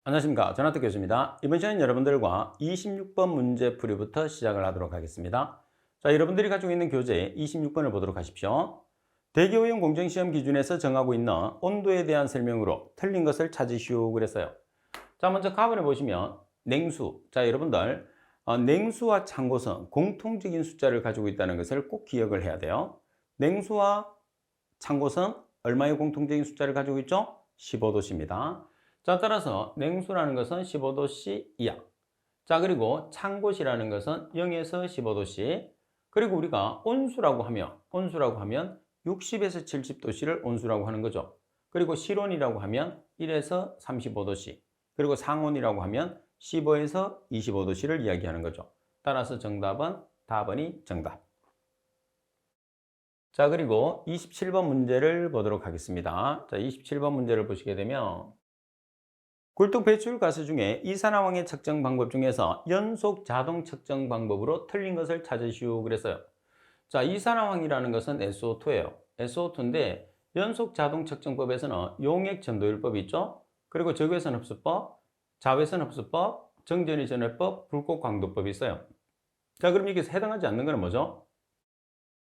안녕하십니까. 전학도 교수입니다. 이번 시간은 여러분들과 26번 문제풀이부터 시작을 하도록 하겠습니다. 자, 여러분들이 가지고 있는 교재 26번을 보도록 하십시오. 대기오염 공정시험 기준에서 정하고 있는 온도에 대한 설명으로 틀린 것을 찾으시오 그랬어요. 자, 먼저 가번에 보시면 냉수. 자, 여러분들 냉수와 창고선 공통적인 숫자를 가지고 있다는 것을 꼭 기억을 해야 돼요. 냉수와 창고선 얼마의 공통적인 숫자를 가지고 있죠? 15도씨입니다. 자, 따라서 냉수라는 것은 15도씨 이하. 자, 그리고 창고시라는 것은 0에서 15도씨. 그리고 우리가 온수라고 하면 60에서 70도씨를 온수라고 하는 거죠. 그리고 실온이라고 하면 1에서 35도씨. 그리고 상온이라고 하면 15에서 25도씨를 이야기하는 거죠. 따라서 정답은 답번이 정답. 자, 그리고 27번 문제를 보도록 하겠습니다. 자, 27번 문제를 보시게 되면 굴뚝 배출 가스 중에 이산화황의 측정 방법 중에서 연속 자동 측정 방법으로 틀린 것을 찾으시오 그랬어요. 자, 이산화황이라는 것은 SO2예요. SO2인데 연속 자동 측정법에서는 용액 전도율법이 있죠. 그리고 적외선 흡수법, 자외선 흡수법, 정전위 전해법, 불꽃 광도법이 있어요. 자, 그럼 여기서 해당하지 않는 것은 뭐죠?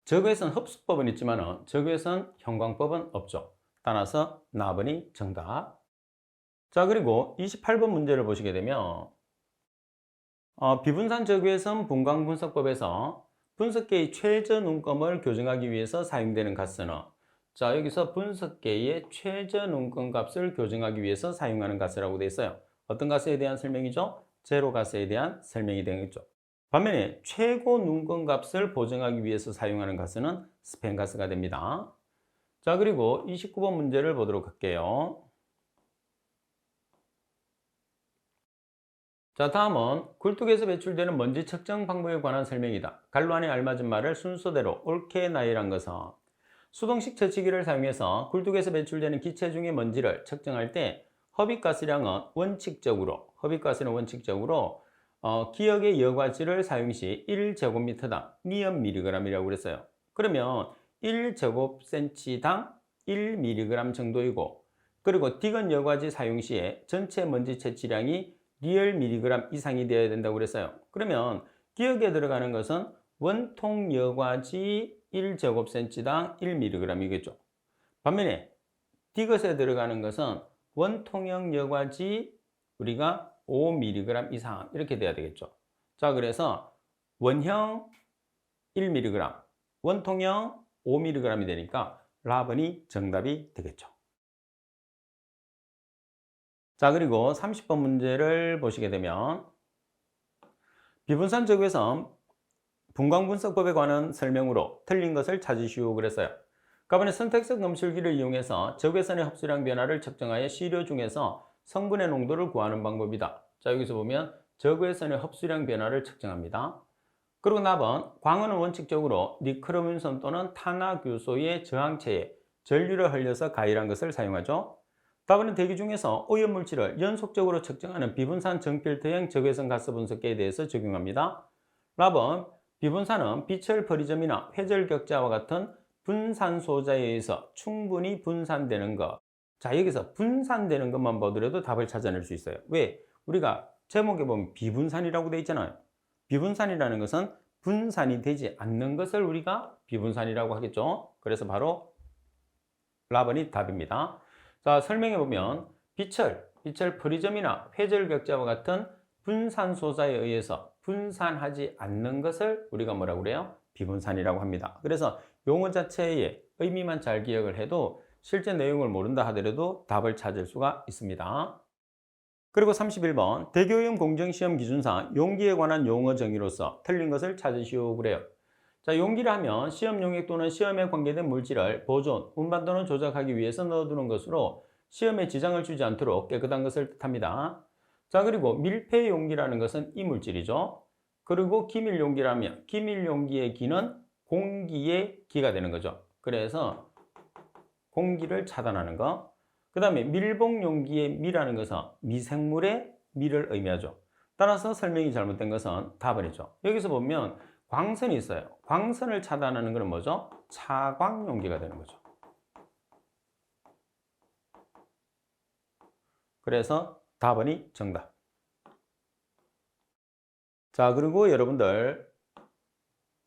적외선 흡수법은 있지만 적외선 형광법은 없죠. 따라서 나번이 정답. 자, 그리고 28번 문제를 보시게 되면 비분산 적외선 분광 분석법에서 분석계의 최저 눈금을 교정하기 위해서 사용되는 가스는, 자, 여기서 분석계의 최저 눈금 값을 교정하기 위해서 사용하는 가스라고 되어 있어요. 어떤 가스에 대한 설명이죠? 제로 가스에 대한 설명이 되겠죠. 반면에 최고 눈금 값을 보정하기 위해서 사용하는 가스는 스팸 가스가 됩니다. 자, 그리고 29번 문제를 보도록 할게요. 자, 다음은 굴뚝에서 배출되는 먼지 측정 방법에 관한 설명이다. 갈로 안에 알맞은 말을 순서대로 옳게 나열한 것은, 수동식 채취기를 사용해서 굴뚝에서 배출되는 기체 중의 먼지를 측정할 때 허비가스량은 원칙적으로 기역의 여과지를 사용 시 1제곱미터당 니언mg이라고 그랬어요. 그러면 1제곱센치당 1mg 정도이고, 그리고 디건 여과지 사용 시에 전체 먼지 채취량이 리얼 미리그램 이상이 되어야 된다고 그랬어요. 그러면 기억에 들어가는 것은 원통 여과지 1제곱센치당 1mg이겠죠. 반면에 디귿에 들어가는 것은 원통형 여과지 우리가 5mg 이상 이렇게 돼야 되겠죠. 자, 그래서 원형 1mg, 원통형 5mg이 되니까 라번이 정답이 되겠죠. 자, 그리고 30번 문제를 보시게 되면 비분산 적외선 분광분석법에 관한 설명으로 틀린 것을 찾으시오 그랬어요. 가번에 선택적 검출기를 이용해서 적외선의 흡수량 변화를 측정하여 시료 중에서 성분의 농도를 구하는 방법이다. 자, 여기서 보면 적외선의 흡수량 변화를 측정합니다. 그리고 나번 광원은 원칙적으로 니크로민선 또는 탄화규소의 저항체에 전류를 흘려서 가열한 것을 사용하죠. 답은 대기 중에서 오염물질을 연속적으로 측정하는 비분산 정필터형 적외선 가스 분석기에 대해서 적용합니다. 답은 비분산은 비철 프리즘이나 회절격자와 같은 분산소자에 의해서 충분히 분산되는 것. 자, 여기서 분산되는 것만 보더라도 답을 찾아낼 수 있어요. 왜? 우리가 제목에 보면 비분산이라고 되어 있잖아요. 비분산이라는 것은 분산이 되지 않는 것을 우리가 비분산이라고 하겠죠. 그래서 바로 라번이 답입니다. 자, 설명해 보면 비철 프리즘이나 회절격자와 같은 분산소자에 의해서 분산하지 않는 것을 우리가 뭐라고 그래요? 비분산이라고 합니다. 그래서 용어 자체의 의미만 잘 기억을 해도 실제 내용을 모른다 하더라도 답을 찾을 수가 있습니다. 그리고 31번 대교용 공정시험 기준상 용기에 관한 용어 정의로서 틀린 것을 찾으시오 그래요. 자, 용기를 하면 시험 용액 또는 시험에 관계된 물질을 보존, 운반 또는 조작하기 위해서 넣어두는 것으로 시험에 지장을 주지 않도록 깨끗한 것을 뜻합니다. 자, 그리고 밀폐 용기라는 것은 이 물질이죠. 그리고 기밀 용기라면 기밀 용기의 기는 공기의 기가 되는 거죠. 그래서 공기를 차단하는 거. 그 다음에 밀봉 용기의 미라는 것은 미생물의 미를 의미하죠. 따라서 설명이 잘못된 것은 답은이죠. 여기서 보면 광선이 있어요. 광선을 차단하는 것은 뭐죠? 차광 용기가 되는 거죠. 그래서 답은이 정답. 자, 그리고 여러분들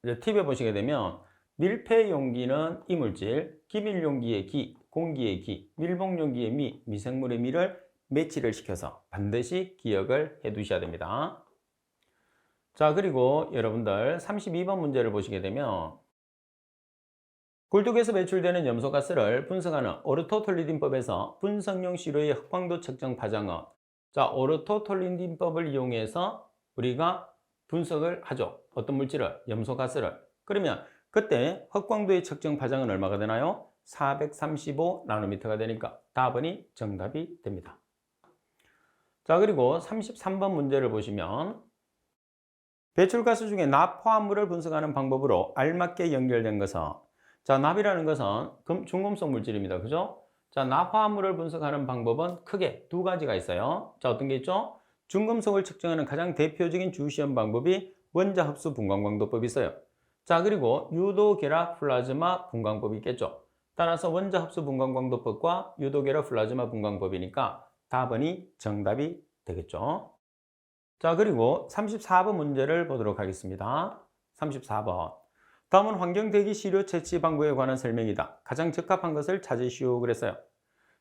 이제 팁에 보시게 되면 밀폐 용기는 이물질, 기밀 용기의 기, 공기의 기, 밀봉 용기의 미, 미생물의 미를 매치를 시켜서 반드시 기억을 해 두셔야 됩니다. 자, 그리고 여러분들 32번 문제를 보시게 되면 굴뚝에서 배출되는 염소가스를 분석하는 오르토톨리딘법에서 분석용 시료의 흑광도 측정 파장은, 자, 오르토톨리딘법을 이용해서 우리가 분석을 하죠. 어떤 물질을? 염소가스를. 그러면 그때 흑광도의 측정 파장은 얼마가 되나요? 435나노미터가 되니까 답은이 정답이 됩니다. 자, 그리고 33번 문제를 보시면 배출가스 중에 납 포함물을 분석하는 방법으로 알맞게 연결된 것은, 자, 납이라는 것은 중금속 물질입니다. 그죠? 자, 납 포함물을 분석하는 방법은 크게 두 가지가 있어요. 자, 어떤 게 있죠? 중금속을 측정하는 가장 대표적인 주시험 방법이 원자 흡수 분광광도법이 있어요. 자, 그리고 유도 결합 플라즈마 분광법이 있겠죠. 따라서 원자 흡수 분광광도법과 유도 결합 플라즈마 분광법이니까 답은이 정답이 되겠죠. 자, 그리고 34번 문제를 보도록 하겠습니다. 34번. 다음은 환경 대기 시료 채취 방법에 관한 설명이다. 가장 적합한 것을 찾으시오 그랬어요.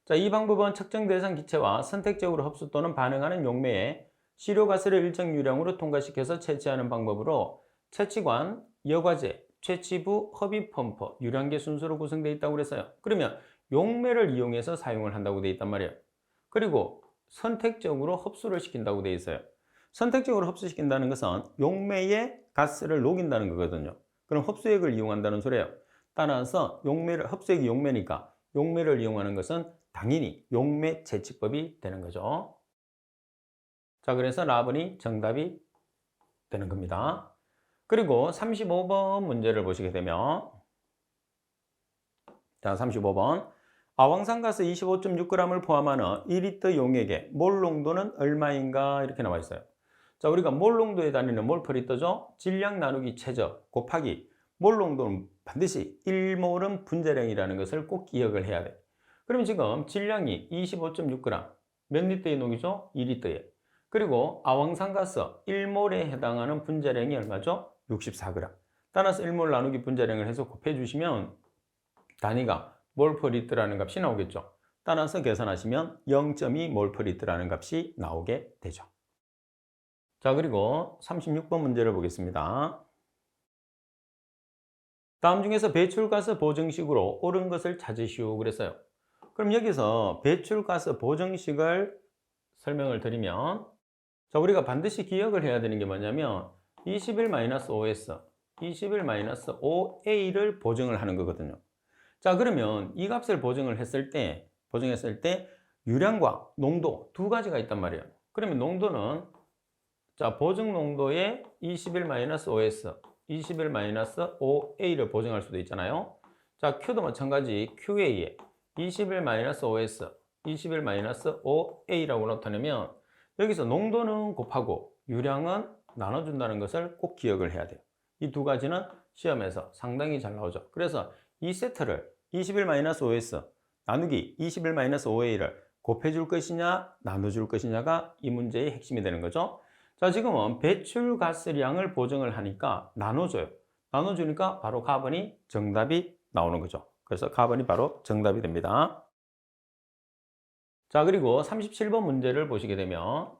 자, 이 방법은 측정 대상 기체와 선택적으로 흡수 또는 반응하는 용매에 시료가스를 일정 유량으로 통과시켜서 채취하는 방법으로 채취관, 여과제, 채취부, 흡입 펌프, 유량계 순서로 구성되어 있다고 그랬어요. 그러면 용매를 이용해서 사용을 한다고 되어 있단 말이에요. 그리고 선택적으로 흡수를 시킨다고 되어 있어요. 선택적으로 흡수시킨다는 것은 용매에 가스를 녹인다는 거거든요. 그럼 흡수액을 이용한다는 소리예요. 따라서 흡수액이 용매니까 용매를 이용하는 것은 당연히 용매 채취법이 되는 거죠. 자, 그래서 라번이 정답이 되는 겁니다. 그리고 35번 문제를 보시게 되면, 자, 35번. 아황산가스 25.6g을 포함하는 2리터 용액의 몰 농도는 얼마인가 이렇게 나와 있어요. 자, 우리가 몰 농도에 다니는 몰퍼리터죠. 질량 나누기 최저 곱하기 몰 농도는 반드시 1몰은 분자량이라는 것을 꼭 기억을 해야 돼. 그러면 지금 질량이 25.6g, 몇 리터의 녹이죠? 2리터에. 그리고 아황산가스 1몰에 해당하는 분자량이 얼마죠? 64g. 따라서 1몰 나누기 분자량을 해서 곱해주시면 단위가 몰퍼리터라는 값이 나오겠죠. 따라서 계산하시면 0.2몰퍼리터라는 값이 나오게 되죠. 자, 그리고 36번 문제를 보겠습니다. 다음 중에서 배출가스 보정식으로 옳은 것을 찾으시오 그랬어요. 그럼 여기서 배출가스 보정식을 설명을 드리면, 자, 우리가 반드시 기억을 해야 되는 게 뭐냐면 21-OS, 21-OA를 보정을 하는 거거든요. 자, 그러면 이 값을 보정했을 때 유량과 농도 두 가지가 있단 말이에요. 그러면 농도는, 자, 보정 농도에 21-OS, 21-OA를 보정할 수도 있잖아요. 자, Q도 마찬가지 QA에 21-OS, 21-OA라고 나타내면 여기서 농도는 곱하고 유량은 나눠준다는 것을 꼭 기억을 해야 돼요. 이 두 가지는 시험에서 상당히 잘 나오죠. 그래서 이 세트를 21-OS 나누기 21-OA를 곱해줄 것이냐 나눠줄 것이냐가 이 문제의 핵심이 되는 거죠. 자, 지금은 배출가스량을 보정을 하니까 나눠줘요. 나눠주니까 바로 가번이 정답이 나오는 거죠. 그래서 가번이 바로 정답이 됩니다. 자, 그리고 37번 문제를 보시게 되면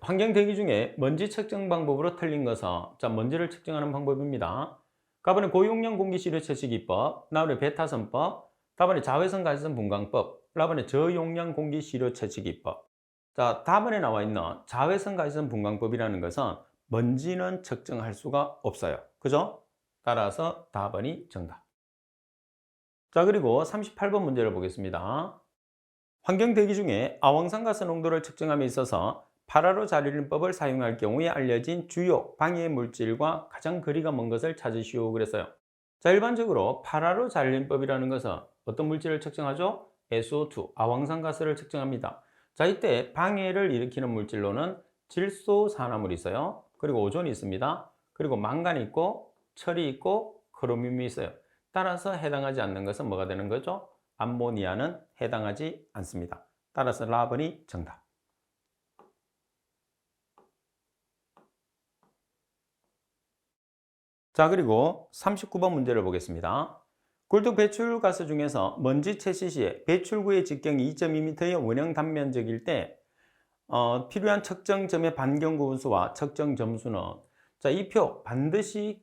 환경 대기 중에 먼지 측정 방법으로 틀린 것은, 자, 먼지를 측정하는 방법입니다. 가번에 고용량 공기 시료 채취 기법, 나번에 베타선법, 다번에 자외선 가시선 분광법, 라번에 저용량 공기 시료 채취 기법. 자, 답안에 나와 있는 자외선 가시선 분광법이라는 것은 먼지는 측정할 수가 없어요. 그죠? 따라서 답안이 정답. 자, 그리고 38번 문제를 보겠습니다. 환경 대기 중에 아황산가스 농도를 측정함에 있어서 파라로 자리림법을 사용할 경우에 알려진 주요 방해 물질과 가장 거리가 먼 것을 찾으시오 그랬어요. 자, 일반적으로 파라로 자리림법이라는 것은 어떤 물질을 측정하죠? SO2, 아황산가스를 측정합니다. 자, 이때 방해를 일으키는 물질로는 질소산화물이 있어요. 그리고 오존이 있습니다. 그리고 망간이 있고 철이 있고 크로뮴이 있어요. 따라서 해당하지 않는 것은 뭐가 되는 거죠? 암모니아는 해당하지 않습니다. 따라서 라번이 정답. 자, 그리고 39번 문제를 보겠습니다. 굴뚝 배출가스 중에서 먼지 채시 시에 배출구의 직경이 2.2m의 원형 단면적일 때 필요한 측정점의 반경구분수와 측정 점수는, 자, 이 표 반드시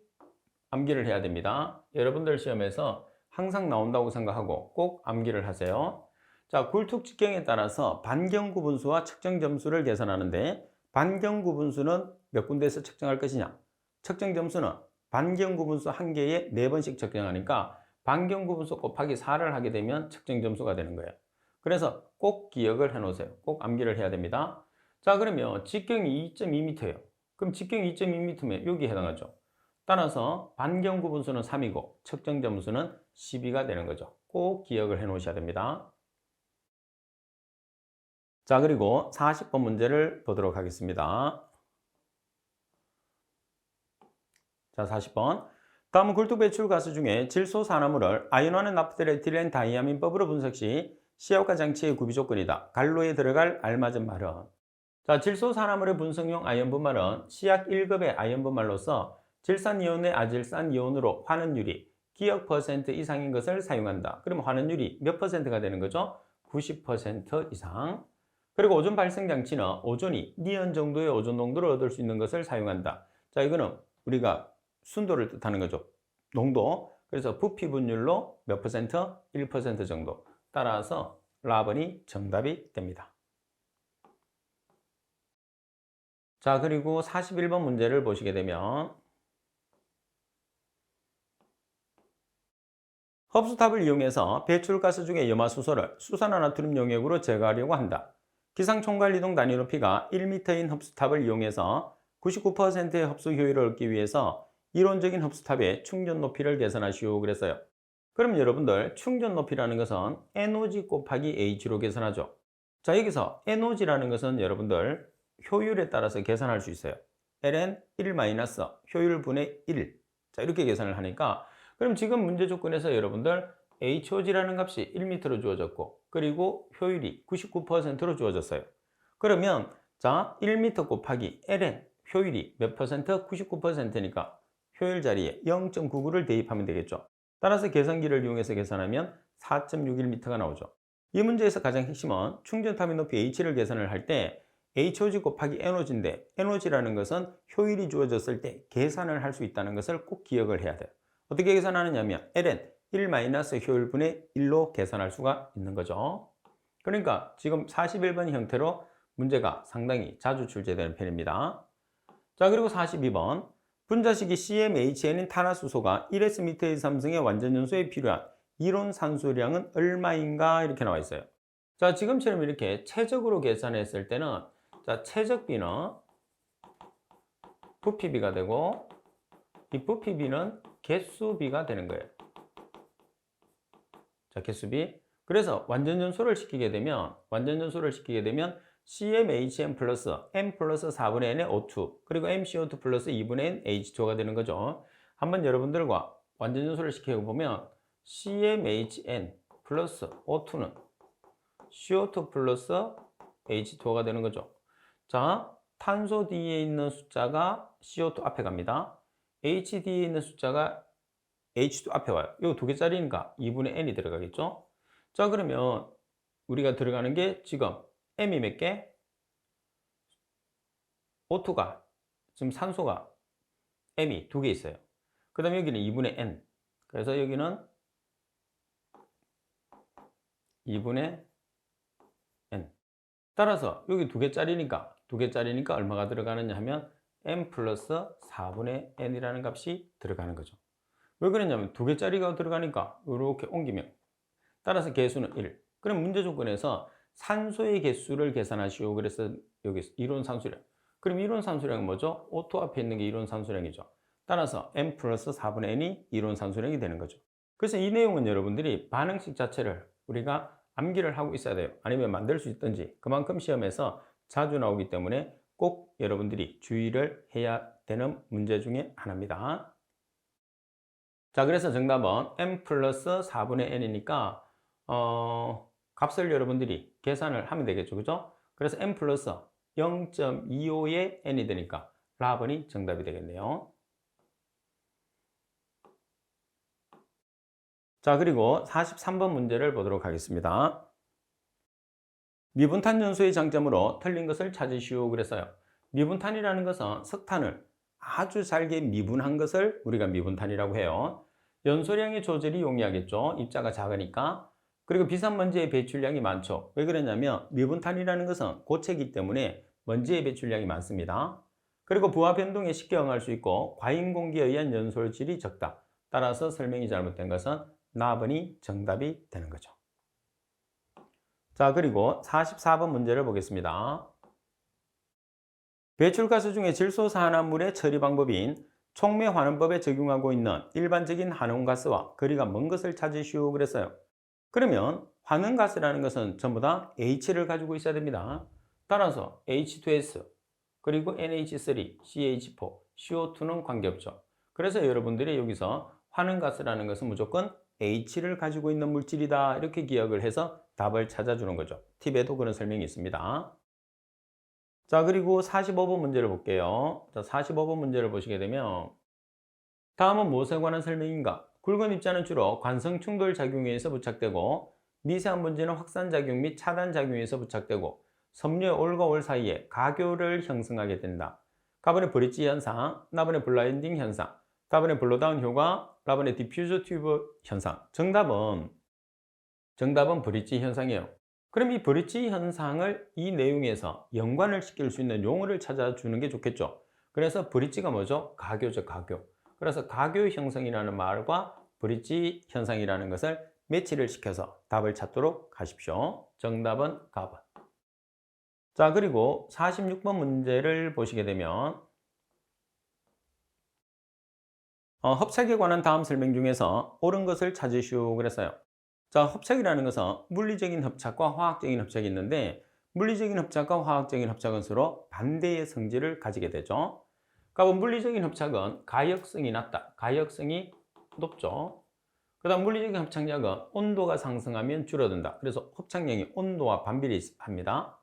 암기를 해야 됩니다. 여러분들 시험에서 항상 나온다고 생각하고 꼭 암기를 하세요. 자, 굴뚝 직경에 따라서 반경구분수와 측정 점수를 계산하는데, 반경구분수는 몇 군데에서 측정할 것이냐, 측정 점수는 반경구분수 한 개에 4번씩 측정하니까 반경구분수 곱하기 4를 하게 되면 측정 점수가 되는 거예요. 그래서 꼭 기억을 해 놓으세요. 꼭 암기를 해야 됩니다. 자, 그러면 직경이 2.2m예요. 그럼 직경이 2.2m면 여기에 해당하죠. 따라서 반경구분수는 3이고 측정 점수는 12가 되는 거죠. 꼭 기억을 해 놓으셔야 됩니다. 자, 그리고 40번 문제를 보도록 하겠습니다. 자, 40번. 다음 굴뚝 배출 가스 중에 질소 산화물을 아연화는 나프탈 에틸렌 다이아민법으로 분석 시 시약화 장치의 구비 조건이다. 갈로에 들어갈 알맞은 말은. 자, 질소 산화물의 분석용 아연 분말은 시약 1급의 아연 분말로서 질산이온의 아질산이온으로 환원율이 기억 퍼센트 이상인 것을 사용한다. 그러면 환원율이 몇 퍼센트가 되는 거죠? 90% 이상. 그리고 오존 발생 장치는 오존이 니온 정도의 오존 농도를 얻을 수 있는 것을 사용한다. 자, 이거는 우리가 순도를 뜻하는 거죠. 농도. 그래서 부피 분율로 몇 퍼센트? 1% 정도. 따라서 라번이 정답이 됩니다. 자, 그리고 41번 문제를 보시게 되면 흡수탑을 이용해서 배출가스 중의 염화수소를 수산화나트륨 용액으로 제거하려고 한다. 기상총괄이동 단위 높이가 1m인 흡수탑을 이용해서 99%의 흡수 효율을 얻기 위해서 이론적인 흡수탑의 충전 높이를 계산하시오 그랬어요. 그럼 여러분들 충전 높이라는 것은 NOG 곱하기 H로 계산하죠. 자, 여기서 NOG라는 것은 여러분들 효율에 따라서 계산할 수 있어요. ln 1 효율 분의 1. 자, 이렇게 계산을 하니까, 그럼 지금 문제 조건에서 여러분들 HOG라는 값이 1m로 주어졌고, 그리고 효율이 99%로 주어졌어요. 그러면 자, 1m 곱하기 ln 효율이 몇 퍼센트? 99%니까 효율 자리에 0.99를 대입하면 되겠죠. 따라서 계산기를 이용해서 계산하면 4.61m가 나오죠. 이 문제에서 가장 핵심은 충전탑의 높이 H를 계산을 할 때 HOG 곱하기 NOG인데, NOG라는 것은 효율이 주어졌을 때 계산을 할 수 있다는 것을 꼭 기억을 해야 돼요. 어떻게 계산하느냐 하면 ln 1 효율분의 1로 계산할 수가 있는 거죠. 그러니까 지금 41번 형태로 문제가 상당히 자주 출제되는 편입니다. 자, 그리고 42번. 분자식이 CmHn인 탄화수소가 1S의 삼성의 완전연소에 필요한 이론 산소량은 얼마인가 이렇게 나와 있어요. 자, 지금처럼 이렇게 최적으로 계산했을 때는, 자, 최적비는 부피비가 되고 이 부피비는 개수비가 되는 거예요. 자, 개수비. 그래서 완전연소를 시키게 되면 CmHn 플러스 M 플러스 4분의 N의 O2 그리고 MCO2 플러스 2분의 N H2가 되는 거죠. 한번 여러분들과 완전연소를 시켜보면 CmHn 플러스 O2는 CO2 플러스 H2가 되는 거죠. 자, 탄소 뒤에 있는 숫자가 CO2 앞에 갑니다. H 뒤에 있는 숫자가 H2 앞에 와요. 이거 두 개짜리니까 2분의 N이 들어가겠죠. 자, 그러면 우리가 들어가는 게 지금 M이 몇 개? O2가, 지금 산소가 M이 두 개 있어요. 그 다음에 여기는 2분의 N. 그래서 여기는 2분의 N. 따라서 여기 두 개짜리니까 얼마가 들어가느냐 하면 M 플러스 4분의 N이라는 값이 들어가는 거죠. 왜 그러냐면 두 개짜리가 들어가니까 이렇게 옮기면, 따라서 개수는 1. 그럼 문제 조건에서 산소의 개수를 계산하시오. 그래서 여기 이론 산소량. 그럼 이론 산소량은 뭐죠? O2 앞에 있는 게 이론 산소량이죠. 따라서 M 플러스 4분의 N이 이론 산소량이 되는 거죠. 그래서 이 내용은 여러분들이 반응식 자체를 우리가 암기를 하고 있어야 돼요. 아니면 만들 수 있든지, 그만큼 시험에서 자주 나오기 때문에 꼭 여러분들이 주의를 해야 되는 문제 중에 하나입니다. 자, 그래서 정답은 M 플러스 4분의 N이니까 값을 여러분들이 계산을 하면 되겠죠. 그죠? 그래서 n 플러스 0.25의 n이 되니까 라번이 정답이 되겠네요. 자, 그리고 43번 문제를 보도록 하겠습니다. 미분탄 연소의 장점으로 틀린 것을 찾으시오 그랬어요. 미분탄이라는 것은 석탄을 아주 잘게 미분한 것을 우리가 미분탄이라고 해요. 연소량의 조절이 용이하겠죠. 입자가 작으니까. 그리고 비산 먼지의 배출량이 많죠. 왜 그러냐면 미분탄이라는 것은 고체이기 때문에 먼지의 배출량이 많습니다. 그리고 부하 변동에 쉽게 응할 수 있고 과잉 공기에 의한 연소질이 적다. 따라서 설명이 잘못된 것은 나번이 정답이 되는 거죠. 자, 그리고 44번 문제를 보겠습니다. 배출가스 중에 질소산화물의 처리 방법인 촉매환원법에 적용하고 있는 일반적인 환원가스와 거리가 먼 것을 찾으시오 그랬어요. 그러면 환원가스라는 것은 전부 다 H를 가지고 있어야 됩니다. 따라서 H2S, 그리고 NH3, CH4, CO2는 관계없죠. 그래서 여러분들이 여기서 환원가스라는 것은 무조건 H를 가지고 있는 물질이다 이렇게 기억을 해서 답을 찾아주는 거죠. 팁에도 그런 설명이 있습니다. 자, 그리고 45번 문제를 볼게요. 자, 45번 문제를 보시게 되면 다음은 무엇에 관한 설명인가? 굵은 입자는 주로 관성 충돌 작용에 의해서 부착되고 미세한 분지는 확산 작용 및 차단 작용에 의해서 부착되고 섬유의 올과 올 사이에 가교를 형성하게 된다. 가번의 브릿지 현상, 나번의 블라인딩 현상, 다번의 블로다운 효과, 라번의 디퓨저 튜브 현상. 정답은 브릿지 현상이에요. 그럼 이 브릿지 현상을 이 내용에서 연관을 시킬 수 있는 용어를 찾아주는 게 좋겠죠. 그래서 브릿지가 뭐죠? 가교죠, 가교. 그래서 가교 형성이라는 말과 브릿지 현상이라는 것을 매치를 시켜서 답을 찾도록 하십시오. 정답은 가번. 자, 그리고 46번 문제를 보시게 되면 합착에 관한 다음 설명 중에서 옳은 것을 찾으시오 그랬어요. 자, 합착이라는 것은 물리적인 합착과 화학적인 합착이 있는데 물리적인 합착과 화학적인 합착은 서로 반대의 성질을 가지게 되죠. 그러니까 물리적인 합착은 가역성이 낮다. 가역성이 높죠. 그 다음 물리적인 합착량은 온도가 상승하면 줄어든다. 그래서 합착량이 온도와 반비례합니다.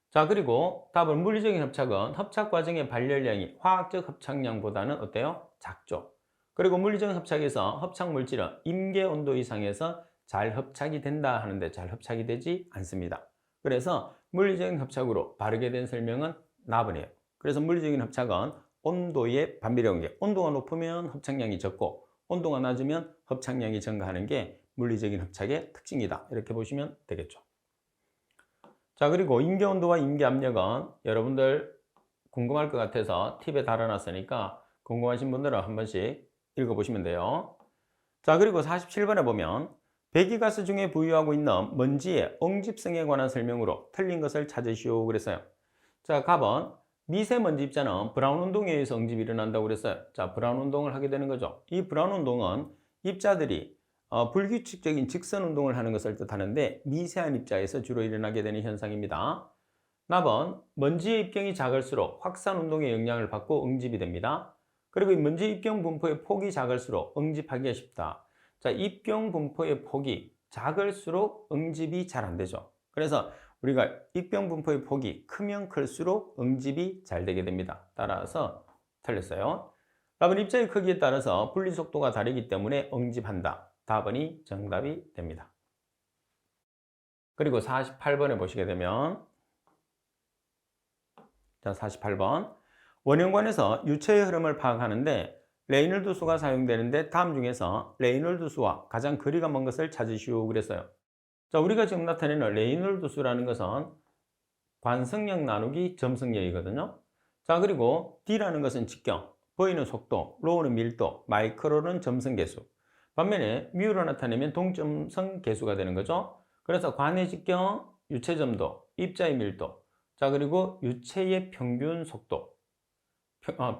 자, 그리고 답은 물리적인 합착은 합착 과정의 발열량이 화학적 합착량보다는 어때요? 작죠. 그리고 물리적 합착에서 합착 물질은 임계 온도 이상에서 잘 합착이 된다 하는데 잘 합착이 되지 않습니다. 그래서 물리적인 합착으로 바르게 된 설명은 나번이에요. 그래서 물리적인 합착은 온도의 반비례 관계. 온도가 높으면 합착량이 적고 온도가 낮으면 합착량이 증가하는 게 물리적인 합착의 특징이다. 이렇게 보시면 되겠죠. 자, 그리고 임계 온도와 임계 압력은 여러분들 궁금할 것 같아서 팁에 달아놨으니까 궁금하신 분들은 한 번씩 읽어보시면 돼요. 자, 그리고 47번에 보면 배기가스 중에 부유하고 있는 먼지의 응집성에 관한 설명으로 틀린 것을 찾으시오 그랬어요. 자, 답은 미세먼지 입자는 브라운 운동에 의해서 응집이 일어난다고 그랬어요. 자, 브라운 운동을 하게 되는 거죠. 이 브라운 운동은 입자들이 불규칙적인 직선 운동을 하는 것을 뜻하는데 미세한 입자에서 주로 일어나게 되는 현상입니다. 답은 먼지의 입경이 작을수록 확산 운동의 영향을 받고 응집이 됩니다. 그리고 이 먼지 입경 분포의 폭이 작을수록 응집하기가 쉽다. 자, 입경 분포의 폭이 작을수록 응집이 잘 안 되죠. 그래서 우리가 입경 분포의 폭이 크면 클수록 응집이 잘 되게 됩니다. 따라서 틀렸어요. 답은 입자의 크기에 따라서 분리 속도가 다르기 때문에 응집한다. 답은이 정답이 됩니다. 그리고 48번에 보시게 되면 자, 48번 원형관에서 유체의 흐름을 파악하는데 레이놀드 수가 사용되는데 다음 중에서 레이놀드 수와 가장 거리가 먼 것을 찾으시오 그랬어요. 자, 우리가 지금 나타내는 레이놀드 수라는 것은 관성력 나누기 점성력이거든요. 자, 그리고 D라는 것은 직경, V는 속도, 로우는 밀도, 마이크로는 점성계수. 반면에 뮤로 나타내면 동점성 계수가 되는 거죠. 그래서 관의 직경, 유체점도, 입자의 밀도, 자, 그리고 유체의 평균 속도,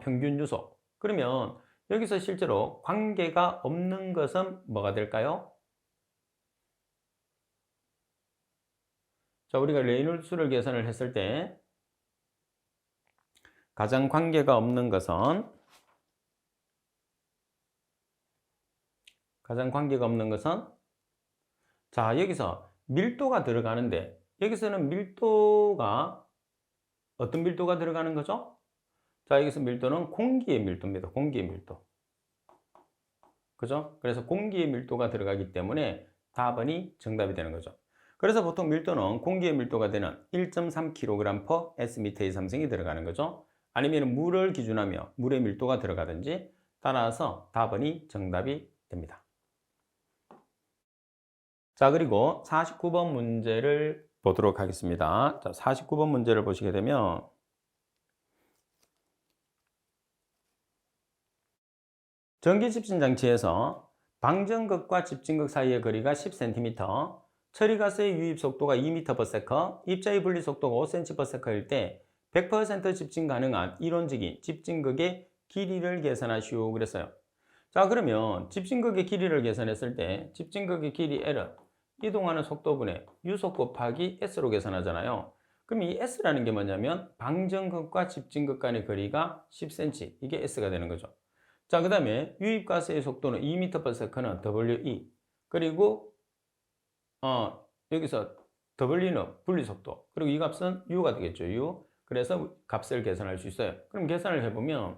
평균 유속. 그러면 여기서 실제로 관계가 없는 것은 뭐가 될까요? 자, 우리가 레이놀드 수를 계산을 했을 때 가장 관계가 없는 것은 자, 여기서 밀도가 들어가는데 여기서는 밀도가 어떤 밀도가 들어가는 거죠? 자, 여기서 밀도는 공기의 밀도입니다. 공기의 밀도. 그죠? 그래서 공기의 밀도가 들어가기 때문에 답은이 정답이 되는 거죠. 그래서 보통 밀도는 공기의 밀도가 되는 1.3kg/sm의 삼성이 들어가는 거죠. 아니면 물을 기준하며 물의 밀도가 들어가든지 따라서 답은이 정답이 됩니다. 자, 그리고 49번 문제를 보도록 하겠습니다. 자, 49번 문제를 보시게 되면 전기 집진 장치에서 방전극과 집진극 사이의 거리가 10cm, 처리가스의 유입 속도가 2m/s, 입자의 분리 속도가 5cm/s일 때 100% 집진 가능한 이론적인 집진극의 길이를 계산하시오 그랬어요. 자, 그러면 집진극의 길이를 계산했을 때 집진극의 길이 L은 이동하는 속도분의 유속 곱하기 S로 계산하잖아요. 그럼 이 S라는 게 뭐냐면 방전극과 집진극 간의 거리가 10cm, 이게 S가 되는 거죠. 자, 그 다음에 유입가스의 속도는 2m/s는 WE, 그리고 여기서 W는 분리속도, 그리고 이 값은 U가 되겠죠. U. 그래서 값을 계산할 수 있어요. 그럼 계산을 해보면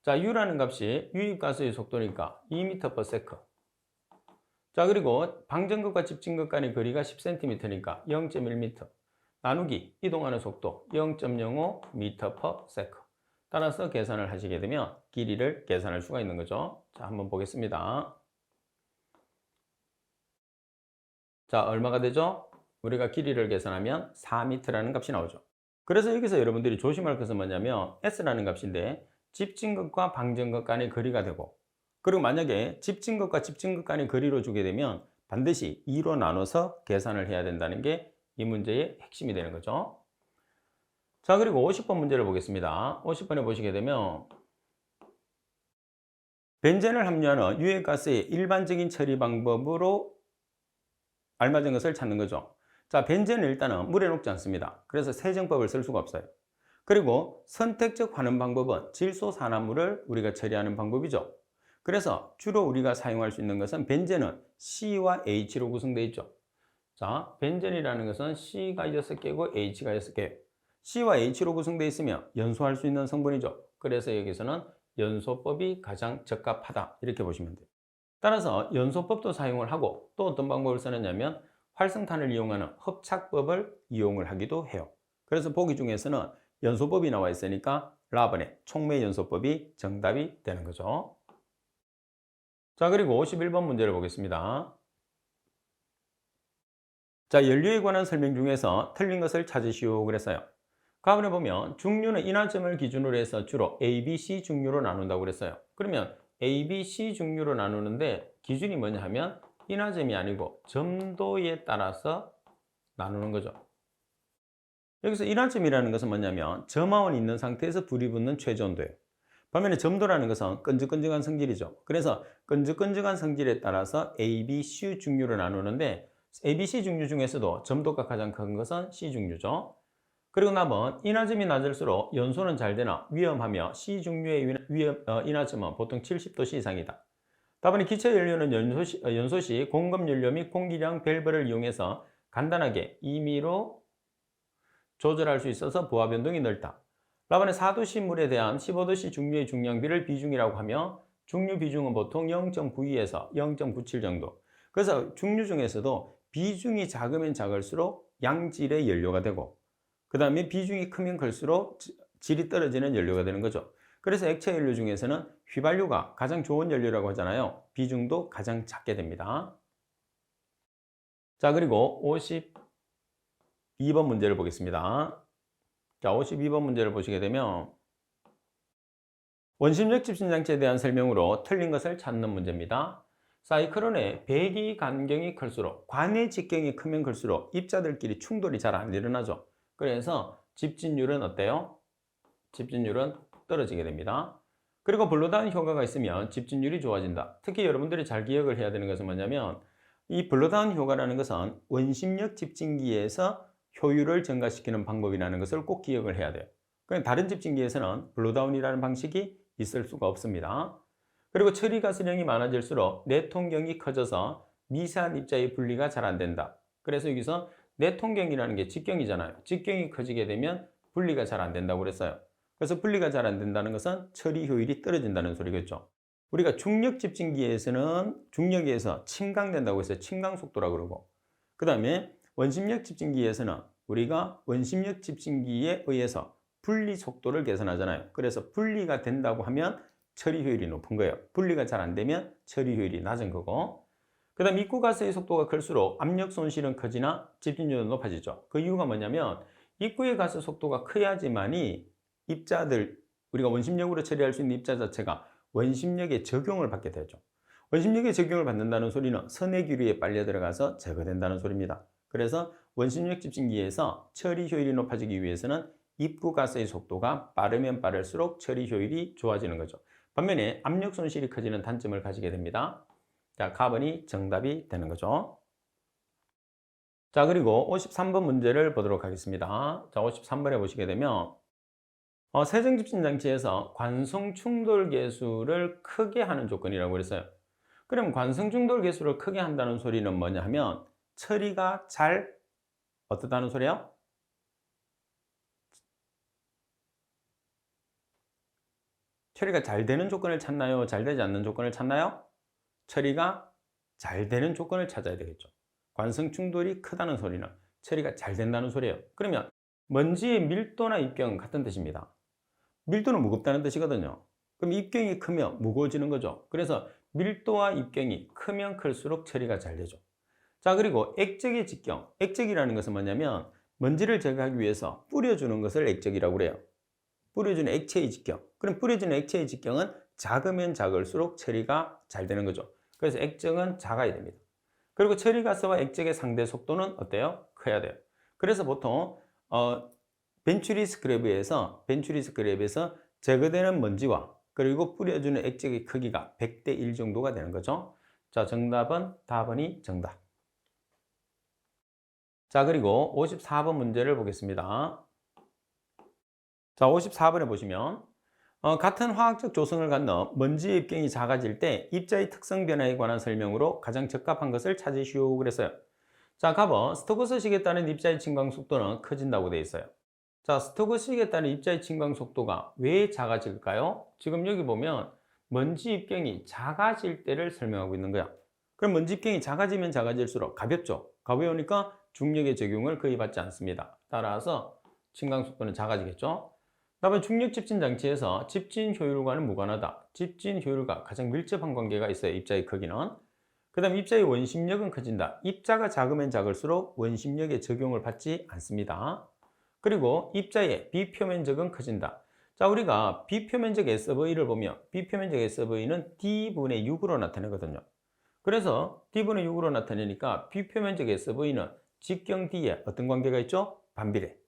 자, U라는 값이 유입가스의 속도니까 2m/s. 자, 그리고 방전극과 집진극 간의 거리가 10cm니까 0.1m 나누기 이동하는 속도 0.05m/s. 따라서 계산을 하시게 되면 길이를 계산할 수가 있는 거죠. 자, 한번 보겠습니다. 자, 얼마가 되죠? 우리가 길이를 계산하면 4m라는 값이 나오죠. 그래서 여기서 여러분들이 조심할 것은 뭐냐면 S라는 값인데 집진극과 방전극 간의 거리가 되고, 그리고 만약에 집진극과 집진극 간의 거리로 주게 되면 반드시 2로 나눠서 계산을 해야 된다는 게 이 문제의 핵심이 되는 거죠. 자, 그리고 50번 문제를 보겠습니다. 50번에 보시게 되면 벤젠을 함유하는 유해가스의 일반적인 처리 방법으로 알맞은 것을 찾는 거죠. 자, 벤젠은 일단은 물에 녹지 않습니다. 그래서 세정법을 쓸 수가 없어요. 그리고 선택적 환원 방법은 질소산화물을 우리가 처리하는 방법이죠. 그래서 주로 우리가 사용할 수 있는 것은 벤젠은 C와 H로 구성되어 있죠. 자, 벤젠이라는 것은 C가 6개고 H가 6개예요. C와 H로 구성되어 있으면 연소할 수 있는 성분이죠. 그래서 여기서는 연소법이 가장 적합하다, 이렇게 보시면 돼요. 따라서 연소법도 사용을 하고 또 어떤 방법을 쓰느냐면 활성탄을 이용하는 hợp 착법을 이용을 하기도 해요. 그래서 보기 중에서는 연소법이 나와 있으니까 라번의 촉매연소법이 정답이 되는 거죠. 자, 그리고 51번 문제를 보겠습니다. 자, 연료에 관한 설명 중에서 틀린 것을 찾으시오 그랬어요. 가번에 보면 중류는 인화점을 기준으로 해서 주로 A, B, C 중류로 나눈다고 그랬어요. 그러면 A, B, C 중류로 나누는데 기준이 뭐냐 하면 인화점이 아니고 점도에 따라서 나누는 거죠. 여기서 인화점이라는 것은 뭐냐면 점화원이 있는 상태에서 불이 붙는 최저 온도예요. 반면에 점도라는 것은 끈적끈적한 성질이죠. 그래서 끈적끈적한 성질에 따라서 A, B, C 중류로 나누는데 A, B, C 중류 중에서도 점도가 가장 큰 것은 C 중류죠. 그리고 남은 인화점이 낮을수록 연소는 잘 되나 위험하며 C 중류의 인화점은 보통 70도씨 이상이다. 답은 기체 연료는 연소 시 공급 연료 및 공기량 밸브를 이용해서 간단하게 임의로 조절할 수 있어서 부하 변동이 넓다. 라반의 4도씨 물에 대한 15도씨 중류의 중량비를 비중이라고 하며 중류 비중은 보통 0.92에서 0.97 정도. 그래서 중류 중에서도 비중이 작으면 작을수록 양질의 연료가 되고 그 다음에 비중이 크면 클수록 질이 떨어지는 연료가 되는 거죠. 그래서 액체 연료 중에서는 휘발유가 가장 좋은 연료라고 하잖아요. 비중도 가장 작게 됩니다. 자, 그리고 52번 문제를 보겠습니다. 자, 52번 문제를 보시게 되면 원심력 집신장치에 대한 설명으로 틀린 것을 찾는 문제입니다. 사이클론의 배기 간경이 클수록 관의 직경이 크면 클수록 입자들끼리 충돌이 잘 안 일어나죠. 그래서 집진율은 어때요? 집진율은 떨어지게 됩니다. 그리고 블로다운 효과가 있으면 집진율이 좋아진다. 특히 여러분들이 잘 기억을 해야 되는 것은 뭐냐면 이 블로다운 효과라는 것은 원심력 집진기에서 효율을 증가시키는 방법이라는 것을 꼭 기억을 해야 돼요. 그냥 다른 집진기에서는 블로다운이라는 방식이 있을 수가 없습니다. 그리고 처리 가스량이 많아질수록 내통경이 커져서 미세한 입자의 분리가 잘 안 된다. 그래서 여기서 내통경이라는 게 직경이잖아요. 직경이 커지게 되면 분리가 잘 안 된다고 그랬어요. 그래서 분리가 잘 안 된다는 것은 처리 효율이 떨어진다는 소리겠죠. 우리가 중력 집진기에서는 중력에서 침강된다고 해서 침강 속도라고 그러고, 그 다음에 원심력 집진기에서는 우리가 원심력 집진기에 의해서 분리 속도를 계산하잖아요. 그래서 분리가 된다고 하면 처리 효율이 높은 거예요. 분리가 잘 안 되면 처리 효율이 낮은 거고, 그 다음 입구 가스의 속도가 클수록 압력 손실은 커지나 집진율은 높아지죠. 그 이유가 뭐냐면 입구의 가스 속도가 커야지만이 입자들, 우리가 원심력으로 처리할 수 있는 입자 자체가 원심력의 적용을 받게 되죠. 원심력의 적용을 받는다는 소리는 선해기류에 빨려 들어가서 제거된다는 소리입니다. 그래서 원심력 집진기에서 처리 효율이 높아지기 위해서는 입구 가스의 속도가 빠르면 빠를수록 처리 효율이 좋아지는 거죠. 반면에 압력 손실이 커지는 단점을 가지게 됩니다. 자, 가번이 정답이 되는 거죠. 자, 그리고 53번 문제를 보도록 하겠습니다. 자, 53번에 보시게 되면 세정집진 장치에서 관성 충돌 계수를 크게 하는 조건이라고 그랬어요. 그럼 관성 충돌 계수를 크게 한다는 소리는 뭐냐 하면 처리가 잘 어떻다는 소리예요? 처리가 잘 되는 조건을 찾나요? 잘 되지 않는 조건을 찾나요? 처리가 잘 되는 조건을 찾아야 되겠죠. 관성 충돌이 크다는 소리는 처리가 잘 된다는 소리예요. 그러면 먼지의 밀도나 입경은 같은 뜻입니다. 밀도는 무겁다는 뜻이거든요. 그럼 입경이 크면 무거워지는 거죠. 그래서 밀도와 입경이 크면 클수록 처리가 잘 되죠. 자, 그리고 액적의 직경. 액적이라는 것은 뭐냐면 먼지를 제거하기 위해서 뿌려주는 것을 액적이라고 그래요. 뿌려주는 액체의 직경. 그럼 뿌려주는 액체의 직경은 작으면 작을수록 처리가 잘 되는 거죠. 그래서 액정은 작아야 됩니다. 그리고 처리가스와 액적의 상대 속도는 어때요? 커야 돼요. 그래서 보통 벤츄리 스크랩에서 제거되는 먼지와 그리고 뿌려주는 액적의 크기가 100대 1 정도가 되는 거죠. 자, 정답은 답은이 정답. 자, 그리고 54번 문제를 보겠습니다. 자, 54번에 보시면 같은 화학적 조성을 갖는 먼지의 입경이 작아질 때 입자의 특성 변화에 관한 설명으로 가장 적합한 것을 찾으시오 그랬어요. 자, 가번 스토크스식에 따른 입자의 침강 속도는 커진다고 되어 있어요. 자, 스토크식에 따른 입자의 침강 속도가 왜 작아질까요? 지금 여기 보면 먼지 입경이 작아질 때를 설명하고 있는 거야. 그럼 먼지 입경이 작아지면 작아질수록 가볍죠. 가벼우니까 중력의 적용을 거의 받지 않습니다. 따라서 침강 속도는 작아지겠죠. 다음은 중력 집진 장치에서 집진 효율과는 무관하다. 집진 효율과 가장 밀접한 관계가 있어요. 입자의 크기는. 그 다음 입자의 원심력은 커진다. 입자가 작으면 작을수록 원심력의 적용을 받지 않습니다. 그리고 입자의 비표면적은 커진다. 자, 우리가 비표면적 SV를 보면 비표면적 SV는 D분의 6으로 나타내거든요. 그래서 D분의 6으로 나타내니까 비표면적 SV는 직경 D에 어떤 관계가 있죠? 반비례.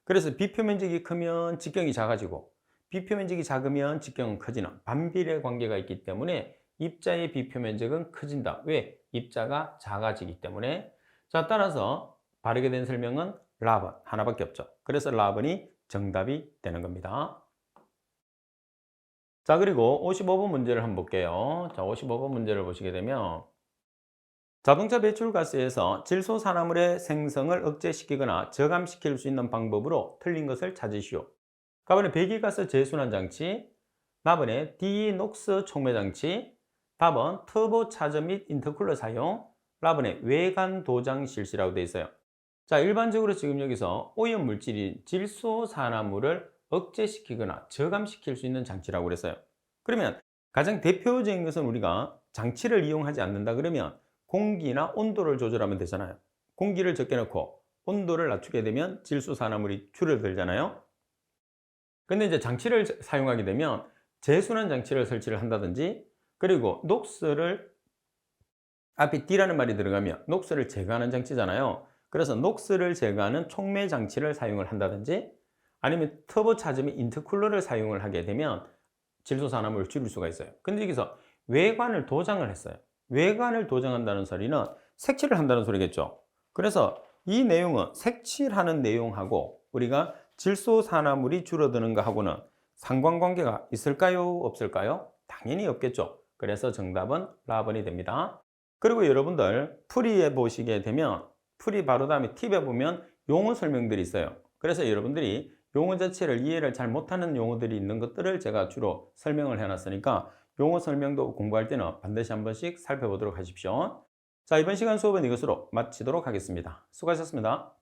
그래서 비표면적이 크면 직경이 작아지고 비표면적이 작으면 직경은 커지는 반비례 관계가 있기 때문에 입자의 비표면적은 커진다. 왜? 입자가 작아지기 때문에. 자, 따라서 바르게 된 설명은 라번 하나밖에 없죠. 그래서 라번이 정답이 되는 겁니다. 자, 그리고 55번 문제를 한번 볼게요. 자, 55번 문제를 보시게 되면 자동차 배출가스에서 질소산화물의 생성을 억제시키거나 저감시킬 수 있는 방법으로 틀린 것을 찾으시오. 가번에 배기가스 재순환 장치, 나번에 디녹스 촉매 장치, 답은 터보 차저 및 인터쿨러 사용, 라번에 외관 도장 실시라고 되어 있어요. 자, 일반적으로 지금 여기서 오염 물질인 질소산화물을 억제시키거나 저감시킬 수 있는 장치라고 그랬어요. 그러면 가장 대표적인 것은 우리가 장치를 이용하지 않는다 그러면 공기나 온도를 조절하면 되잖아요. 공기를 적게 넣고 온도를 낮추게 되면 질소산화물이 줄어들잖아요. 근데 이제 장치를 사용하게 되면 재순환 장치를 설치를 한다든지 그리고 녹스를 앞에 D라는 말이 들어가면 녹스를 제거하는 장치잖아요. 그래서 녹스를 제거하는 촉매 장치를 사용을 한다든지 아니면 터보차저 및 인터쿨러를 사용을 하게 되면 질소산화물을 줄일 수가 있어요. 근데 여기서 외관을 도장을 했어요. 외관을 도장한다는 소리는 색칠을 한다는 소리겠죠. 그래서 이 내용은 색칠하는 내용하고 우리가 질소산화물이 줄어드는 것하고는 상관관계가 있을까요? 없을까요? 당연히 없겠죠. 그래서 정답은 라번이 됩니다. 그리고 여러분들 풀이해 보시게 되면 풀이 바로 다음에 팁에 보면 용어 설명들이 있어요. 그래서 여러분들이 용어 자체를 이해를 잘 못하는 용어들이 있는 것들을 제가 주로 설명을 해놨으니까 용어 설명도 공부할 때는 반드시 한 번씩 살펴보도록 하십시오. 자, 이번 시간 수업은 이것으로 마치도록 하겠습니다. 수고하셨습니다.